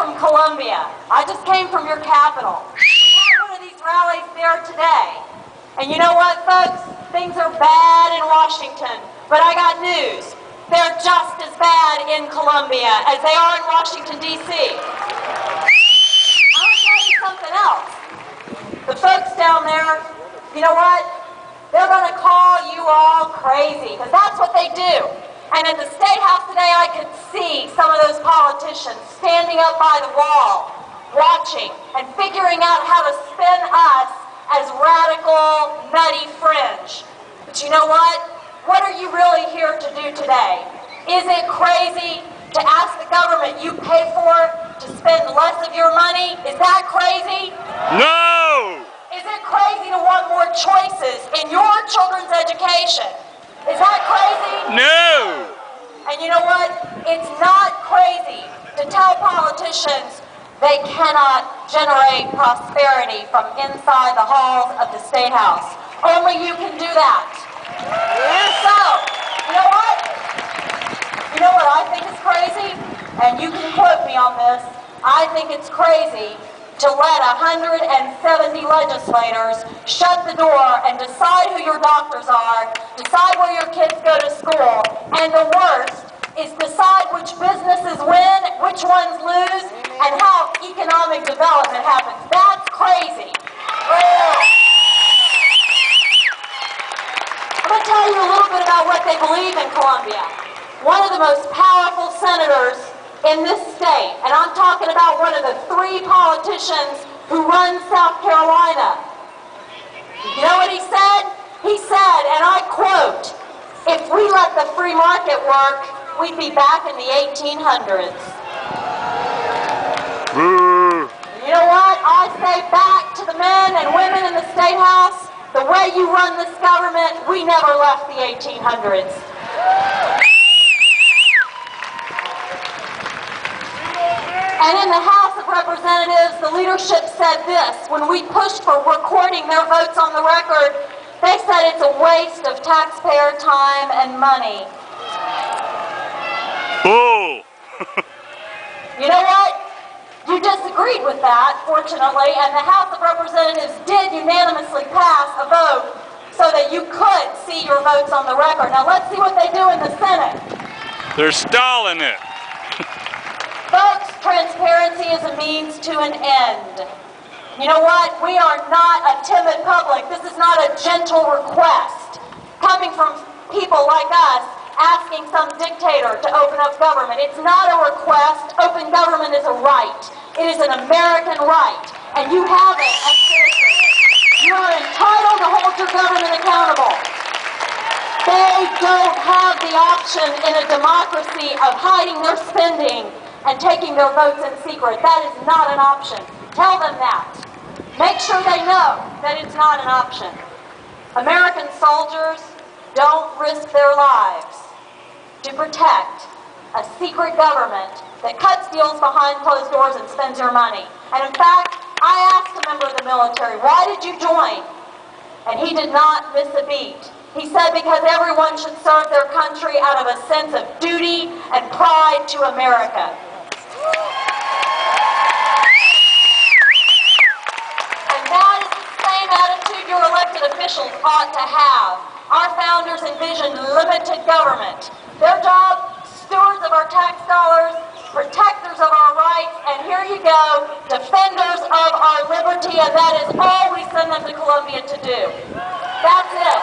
from Columbia. I just came from your capital. We had one of these rallies there today. And you know what, folks? Things are bad in Washington, but I got news. They're just as bad in Columbia as they are in Washington, D.C. I'll tell you something else. The folks down there, you know what? They're going to call you all crazy, because that's what they do. And at the State House today, I could see some of those politicians standing up by the wall, watching and figuring out how to spin us as radical, nutty fringe. But you know what? What are you really here to do today? Is it crazy to ask the government you pay for to spend less of your money? Is that crazy? No! Is it crazy to want more choices in your children's education? Is that crazy? No! And you know what? It's not crazy to tell politicians they cannot generate prosperity from inside the halls of the State House. Only you can do that. So, you know what? You know what I think is crazy? And you can quote me on this. I think it's crazy to let 170 legislators shut the door and decide who your doctors are, decide where your kids go to school, and the worst is decide which businesses win, which ones lose, and how economic development happens. That's crazy. I'm going to tell you a little bit about what they believe in Columbia. One of the most powerful senators in this state, and I'm talking about one of the 3 politicians who run South Carolina. You know what he said? He said, and I quote, "If we let the free market work, we'd be back in the 1800s. You know what? I say back to the men and women in the State House, the way you run this government, we never left the 1800s. And in the House of Representatives, the leadership said this. When we pushed for recording their votes on the record, they said it's a waste of taxpayer time and money. Bull! You know what? You disagreed with that, fortunately, and the House of Representatives did unanimously pass a vote so that you could see your votes on the record. Now let's see what they do in the Senate. They're stalling it. Folks, transparency is a means to an end. You know what? We are not a timid public. This is not a gentle request coming from people like us asking some dictator to open up government. It's not a request. Open government is a right. It is an American right. And you have it as citizens. You are entitled to hold your government accountable. They don't have the option in a democracy of hiding their spending and taking their votes in secret. That is not an option. Tell them that. Make sure they know that it's not an option. American soldiers don't risk their lives to protect a secret government that cuts deals behind closed doors and spends your money. And in fact, I asked a member of the military, why did you join? And he did not miss a beat. He said because everyone should serve their country out of a sense of duty and pride to America. And that is the same attitude your elected officials ought to have. Our founders envisioned limited government. Their job, stewards of our tax dollars, protectors of our rights, and here you go, defenders of our liberty, and that is all we send them to Columbia to do. That's it.